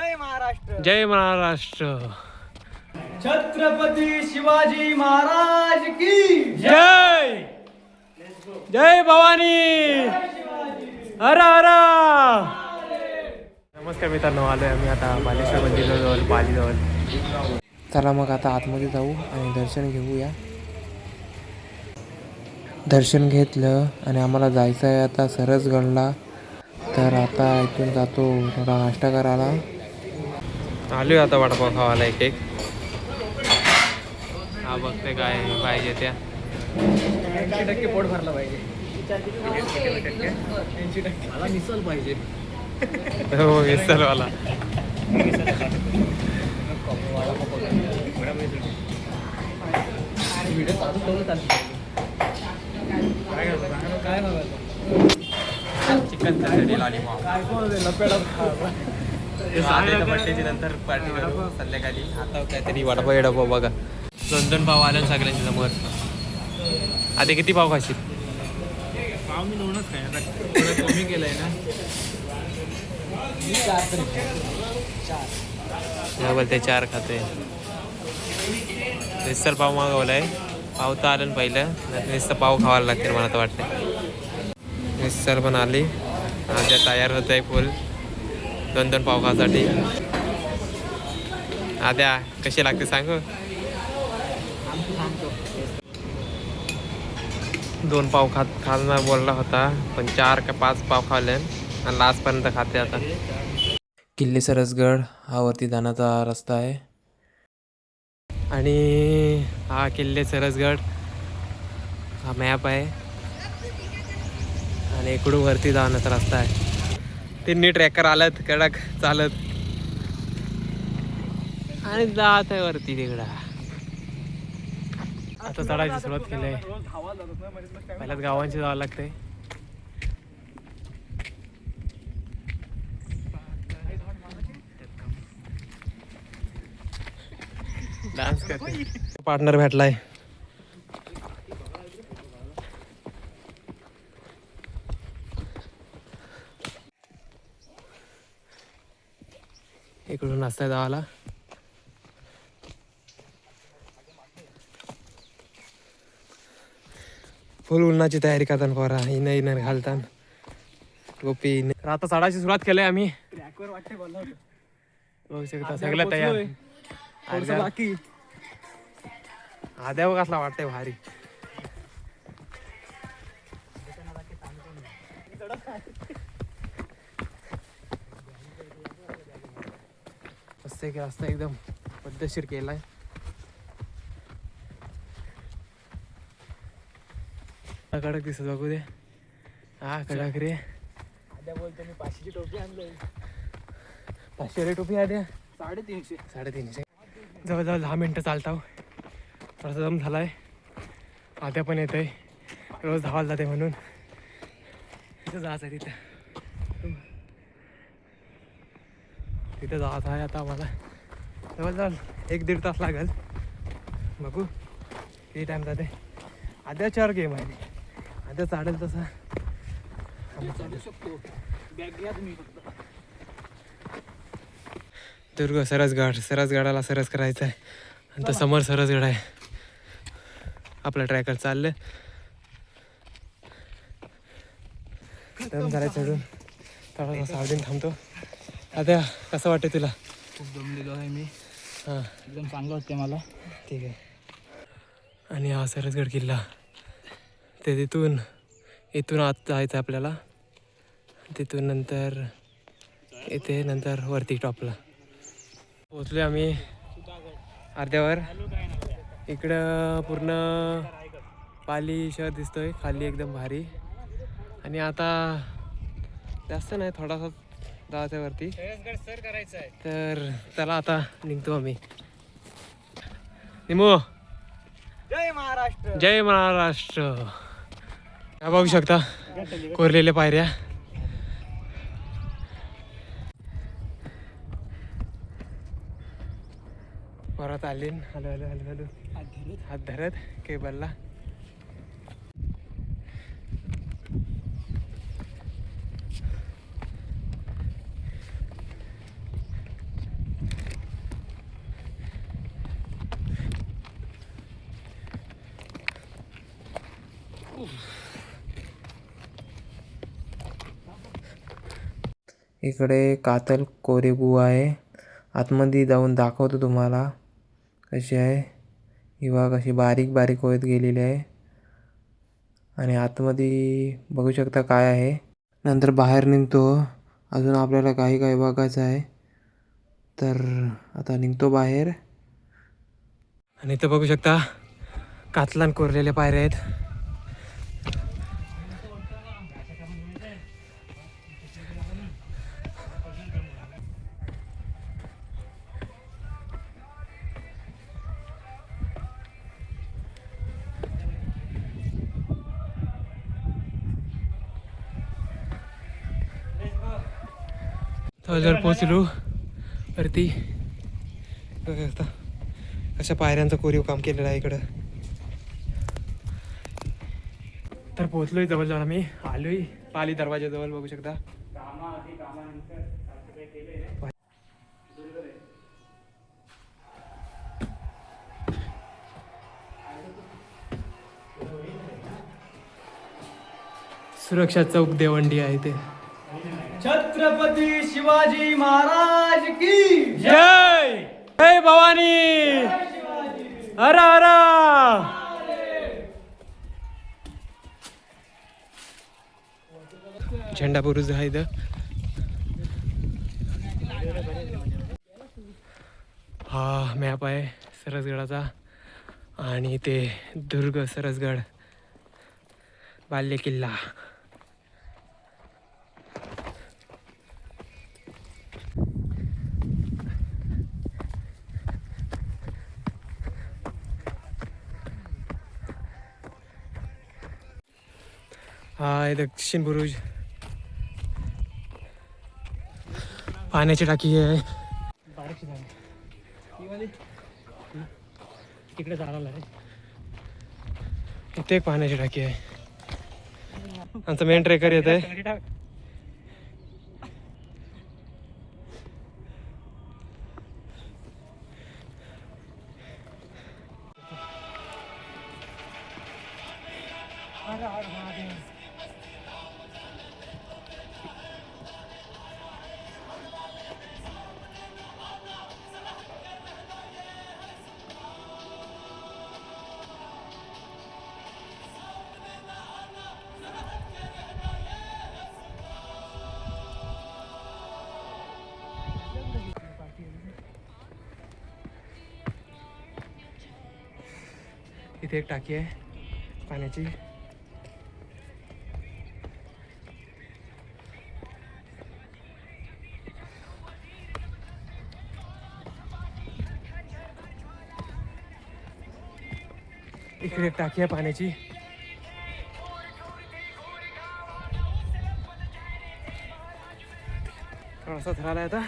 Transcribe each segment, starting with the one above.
जय महाराष्ट्र. जय महाराष्ट्र. छत्रपती शिवाजी महाराज की जय. जय भवानी. हर हर. नमस्कार मित्रांनो, आलोय आम्ही आता बालेश्वर मंदिराजवळ पालीजवळ. चला मग आता आतमध्ये जाऊ आणि दर्शन घेऊया. दर्शन घेतलं आणि आम्हाला जायचं आहे आता सरसगडला. तर आता इथून जातो थोडा नाश्ता करायला. आलोय आता वडापाव खावायला एक एक. हा बघते काय पाहिजे त्या. 80% पोट भरला पाहिजे. 80% मला मिसल पाहिजे. हो मिसलवाला. काय चिकन करी लॉलीपॉप. बड्डेची नंतर पार्टी करू संध्याकाळी. आता काहीतरी वडापाव येडापाव बघा. 2-2 पाव आले सगळ्यांच्या समोर. आता किती पाव खाशील? पाव मी 2च काय कमी केलंय ना. यावर ते 4 खाते. मिसळ पाव मागवलाय. पाव तर आलं ना पहिलं, नुसतं पाव खावायला लागतील मला तर वाटतं. मिसळ पण आली. आता तयार होत आहे फुल 2-2 पाव खासाठी. आद्या कशी लागते सांगू? 2 पाव खाणार बोलला होता, पण 4 का 5 पाव खाल्ले आणि लास्टपर्यंत खाते आता. किल्ले सरसगड हा वरती जाण्याचा रस्ता आहे. आणि हा किल्ले सरसगड हा मॅप आहे आणि इकडून वरती जाण्याचा रस्ता आहे. 3 ट्रॅकर आलत कडक चालत आणि जात आहे वरती तिकडं. आता चढायची सुरुवात केली आहे. पहिल्याच गावांची जावं लागते. डान्स करते. पार्टनर भेटलाय. इकडून रस्ता जावाला. फुल उन्हाची तयारी करताना पोरा. इनर घालतान गोपी. आता चढायची सुरुवात केली आम्ही. ट्रॅकवर वाटते बोलला होतं. बघू शकता सगळं तयार. थोडंसं बाकी. आद्या बघ कसला वाटतंय भारी. मस्त रस्ता एकदम पद्धतशीर केलाय. कडक दिसत बघू दे. हा कडक रे. आद्या बोलतो मी 500ची टोपी आणलोय. 500 टोपी आद्या. 350. 350. जवळजवळ 10 मिनटं चालताव. थोडासा दम झालाय. आद्या पण येत आहे. रोज धावायला जाते म्हणून. तिथं जायचं आहे. तिथं जायचं आहे आता आम्हाला. जवळजवळ 1-1.5 तास लागेल. बघू किती टाईम जाते. आद्या 4 गेम आहे. आद्या चालेल तसा चालू शकतो. बॅग घ्या तुम्ही फक्त. दुर्ग सरसगडाला सरस करायचं आहे. आणि तर समोर सरसगड आहे. आपलं ट्रॅकर चाललं. दम झालाय चढून. थोडासा सावलीन थांबतो. आता कसं वाटतं तुला? खूप दमलेलो आहे मी. हां एकदम चांगलं वाटते मला. ठीक आहे. आणि हा सरसगड किल्ला. ते इथून आत जायचं आपल्याला. तिथून नंतर इथे नंतर वरती टॉपला पोचलो आम्ही अर्ध्यावर. इकडं पूर्ण पाली शहर दिसतोय खाली एकदम भारी. आणि आता जास्त नाही थोडासा जायचं वरती. सर करायचं आहे. तर चला आता निघतो आम्ही. निमो. जय महाराष्ट्र. जय महाराष्ट्र. हा बघू शकता कोरलेल्या पायऱ्या. परत आली. हॅलो हात धरत केबलला. इकडे कातल कोरे गुहा आहे. आतमध्ये जाऊन दाखवतो तुम्हाला कशी आहे. ही बघा कशी बारीक बारीक होत गेलेली आहे. आणि आतमध्ये बघू शकता काय आहे. नंतर बाहेर निघतो. अजून आपल्याला काही काही बघायचं आहे. तर आता निघतो बाहेर. आणि इथं बघू शकता कातलान कोरलेल्या पायऱ्या आहेत. तर जर पोचलो वरती बघू शकता कशा पायऱ्यांचं कोरीव काम केलेलं आहे इकडं. तर पोचलोय जवळ जवळ आम्ही आलोय पाली दरवाजाजवळ बघू शकता. सुरक्षा चौक देवंडी आहे ते. छत्रपती शिवाजी महाराज की जय जय भवानी. हरा हरा. झेंडा बुरुज आहे इथं. हा मॅप आहे सरसगडाचा. आणि ते दुर्ग सरसगड बाल्य किल्ला. हा आहे दक्षिण बुरुज. पाण्याची टाकी आहे. तिकडे जाणार आहे. इथे एक पाण्याची टाकी आहे. आमचा मेन ट्रेकर येत आहे. इथे एक टाकी आहे पाण्याची. इकडे एक टाकी आहे पाण्याची. थोडासा झाला आता.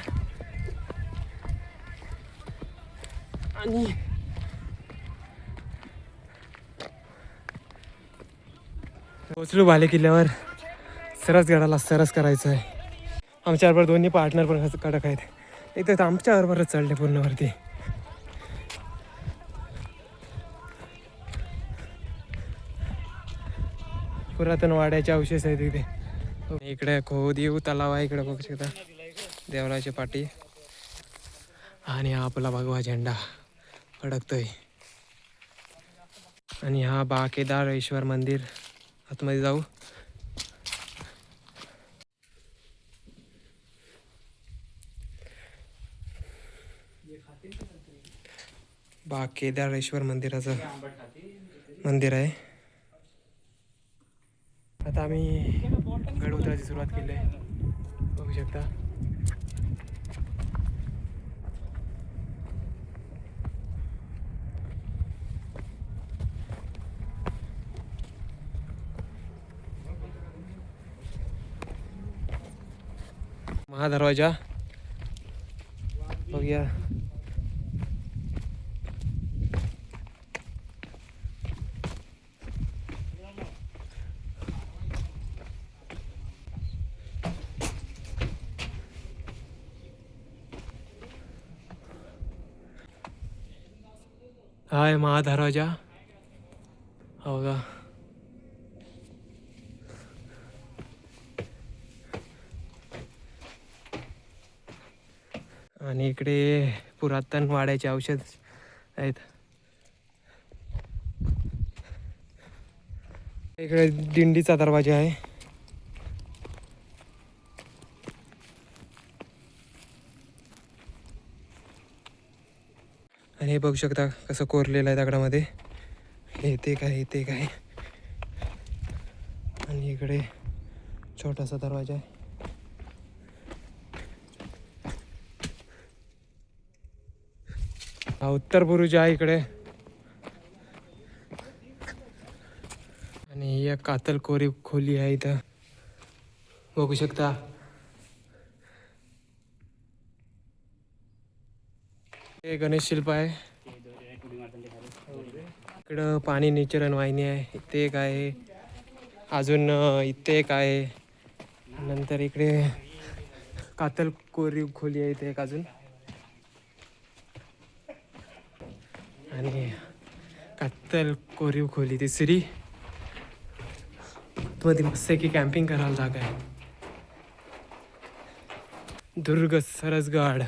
आणि पोचलो बाले किल्ल्यावर. सरसगडाला सरस करायचं आहे. आमच्याबरोबर दोन्ही पार्टनर पण कडक आहेत. इथे तर आमच्याबरोबरच चढले पूर्ण वरती. पुरातन वाड्याचे अवशेष आहेत इथे. इकडे खोदेव तलाव आहे. इकडे बघू शकता देवळाची पाटी. आणि हा आपला भगवा झेंडा फडकतोय. आणि हा बाकेदारेश्वर मंदिर. आतमध्ये जाऊ. बाकेदारेश्वर मंदिराचं मंदिर आहे. आता आम्ही गड उतरायची सुरुवात केली आहे बघू शकता. महादरवाजा बघूया. हाय महादरवाजा. हो का. आणि इकडे पुरातन वाड्याचे औषध आहेत. इकडे दिंडीचा दरवाजा आहे. आणि हे बघू शकता कसं कोरलेलं आहे दगडामध्ये. हे ते काय ते काय. आणि इकडे छोटासा दरवाजा आहे. हा उत्तर बुरुज आहे इकडे. आणि ही एक कातल कोरी खोली आहे इथं बघू शकता. हे गणेश शिल्प आहे. इकडं पाणी निचरण वाहिनी आहे. इथे एक आहे. अजून इथे एक आहे. नंतर इकडे कातल कोरीव खोली आहे इथे एक अजून. आणि कातल कोरीव खोली तिसरी. मध्ये मस्त की कॅम्पिंग करायला जागा आहे. दुर्ग सरसगड.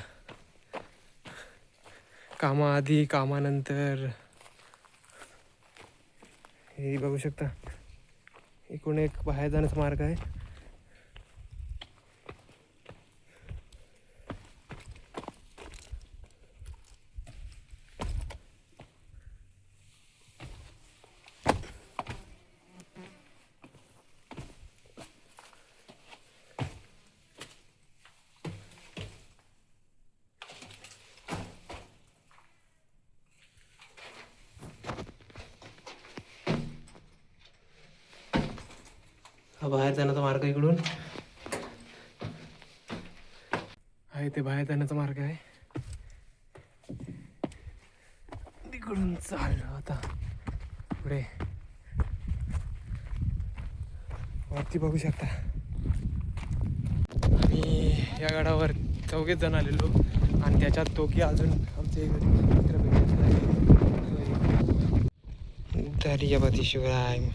कामाआधी कामानंतर. हे बघू शकता इकडून एक बाहेर जाण्याचा मार्ग आहे. हा बाहेर जाण्याचा मार्ग इकडून आहे. ते बाहेर जाण्याचा मार्ग आहे. तिकडून चाललो आता पुढे. वरती बघू शकता. आम्ही या गडावर 4 जण आलेलो आणि त्याच्यात दोघी अजून आमचे मित्र भेटले. धैर्यवती शिवराय.